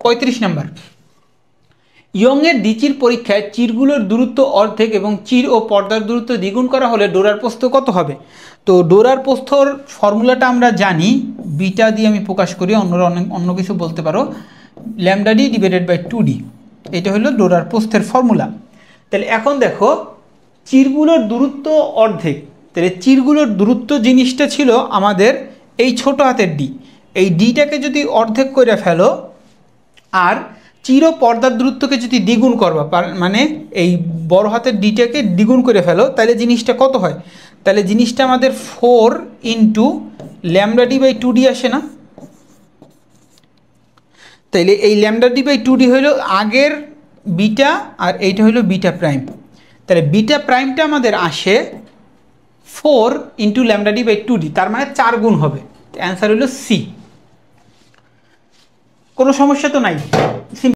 35 number, ইয়ংয়ের দ্বিচির পরীক্ষায় চিরগুলোর দূরত্ব অর্ধেক এবং চির ও পর্দার দূরত্ব দ্বিগুণ করা হলে ডোরার প্রস্থ কত হবে? তো ডোরার প্রস্থর ফর্মুলাটা আমরা জানি, বিটা দিয়ে আমি প্রকাশ করি, অন্যরা অন্য কিছু বলতে পারো, lambda D divided by 2d, এটা হলো ডোরার প্রস্থের ফর্মুলা। তাহলে এখন দেখো চিরগুলোর দূরত্ব অর্ধেক, তাহলে চিরগুলোর দূরত্ব জিনিসটা ছিল আমাদের এই ছোট হাতের ডি, এই ডিটাকে যদি অর্ধেক করে ফেলো আর চির পর্দার দূরত্বকে যদি দ্বিগুণ করবা, মানে এই বড় হাতের ডিটাকে দ্বিগুণ করে ফেলো, তাহলে জিনিসটা কত হয়? তাহলে জিনিসটা আমাদের 4 into lambda D by 2d আসে না? তাইলে এই ল্যামডা ডি বাই 2d হইল আগের বিটা আর এইটা হইল বিটা প্রাইম, তাহলে বিটা প্রাইমটা আমাদের আসে 4 into lambda D by 2d, তার মানে 4 গুণ হবে। অ্যান্সার হইল সি। কোনো সমস্যা তো নাই।